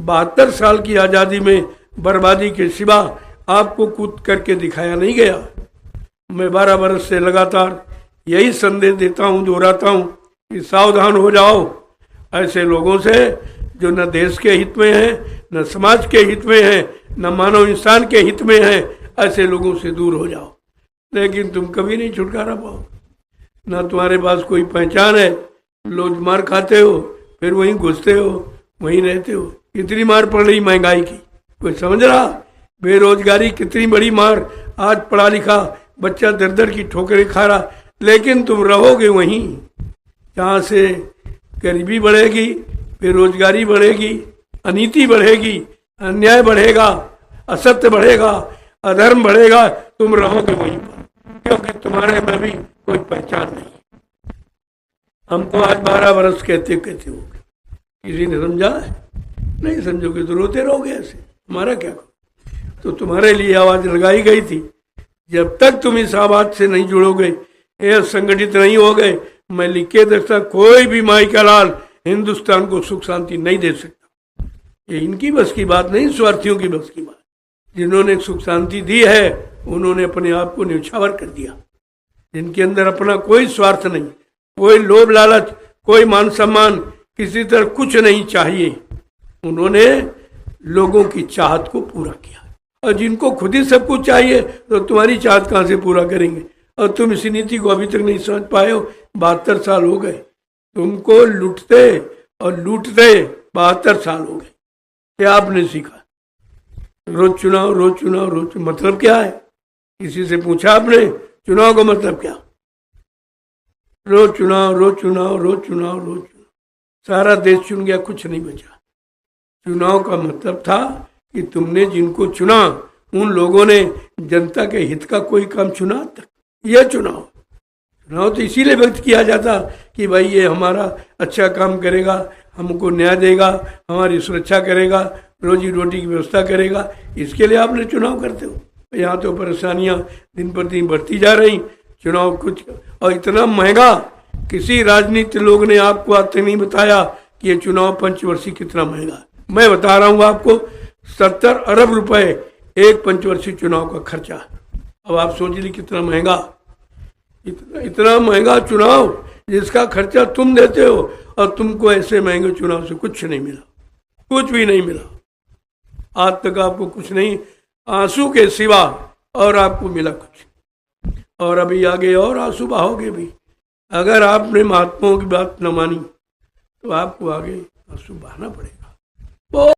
72 साल की आज़ादी में बर्बादी के सिवा आपको कूद करके दिखाया नहीं गया। मैं 12 वर्ष से लगातार यही संदेश देता हूँ, दोहराता हूँ कि सावधान हो जाओ ऐसे लोगों से जो न देश के हित में है, न समाज के हित में है, न मानव इंसान के हित में है। ऐसे लोगों से दूर हो जाओ। लेकिन तुम कभी नहीं छुटकारा पाओ, ना तुम्हारे पास कोई पहचान है। लोग मार खाते हो, फिर वहीं घुसते हो, वहीं रहते हो। कितनी मार पड़ रही महंगाई की, कोई समझ रहा? बेरोजगारी कितनी बड़ी मार। आज पढ़ा लिखा बच्चा दर दर की ठोकरें खा रहा, लेकिन तुम रहोगे वहीं जहाँ से गरीबी बढ़ेगी, बेरोजगारी बढ़ेगी, अनीति बढ़ेगी, अन्याय बढ़ेगा, असत्य बढ़ेगा, अधर्म बढ़ेगा। तुम रहोगे वहीं पर, क्योंकि तुम्हारे में भी कोई पहचान नहीं। हमको आज 12 वर्ष कहते कहते हो गए, किसी ने समझा? नहीं समझोगे तो रोते रहोगे ऐसे। हमारा क्या? तो तुम्हारे लिए आवाज लगाई गई थी। जब तक तुम इस आवाज से नहीं जुड़ोगे, ये संगठित नहीं हो गए, मैं लिख के देखता कोई भी माई का लाल हिंदुस्तान को सुख शांति नहीं दे सकता। ये इनकी बस की बात नहीं, स्वार्थियों की बस की बात। जिन्होंने सुख शांति दी है उन्होंने अपने आप को न्यौछावर कर दिया। जिनके अंदर अपना कोई स्वार्थ नहीं, कोई लोभ लालच, कोई मान सम्मान, किसी तरह कुछ नहीं चाहिए, उन्होंने लोगों की चाहत को पूरा किया। और जिनको खुद ही सब कुछ चाहिए तो तुम्हारी चाहत कहाँ से पूरा करेंगे? और तुम इसी नीति को अभी तक नहीं समझ पाए हो। 72 साल हो गए तुमको लूटते और लूटते, 72 साल हो गए। क्या आपने सीखा? रोज चुनाव, रोज चुनाव, रोज मतलब क्या है? किसी से पूछा आपने चुनाव का मतलब क्या? रोज चुनाव, रोज चुनाव, रोज चुनाव, रोज चुनाव। सारा देश चुन गया, कुछ नहीं बचा। चुनाव का मतलब था कि तुमने जिनको चुना उन लोगों ने जनता के हित का कोई काम चुना तक। यह चुनाव तो इसीलिए व्यक्त किया जाता कि भाई ये हमारा अच्छा काम करेगा, हमको न्याय देगा, हमारी सुरक्षा करेगा, रोजी रोटी की व्यवस्था करेगा। इसके लिए आपने चुनाव करते हो। यहाँ तो परेशानियाँ दिन पर दिन बढ़ती जा रही। चुनाव कुछ और इतना महंगा, किसी राजनीति लोग ने आपको आज तक नहीं बताया कि ये चुनाव पंचवर्षीय कितना महंगा। मैं बता रहा हूँ आपको, 70 अरब रुपए एक पंचवर्षीय चुनाव का खर्चा। अब आप सोच लीजिए कितना महंगा, इतना महंगा चुनाव जिसका खर्चा तुम देते हो, और तुमको ऐसे महंगे चुनाव से कुछ नहीं मिला, कुछ भी नहीं मिला। आज तक आपको कुछ नहीं, आंसू के सिवा और आपको मिला कुछ। और अभी आगे और आंसू बहाओगे भी। अगर आपने महात्माओं की बात न मानी तो आपको आगे आंसू बहाना पड़ेगा।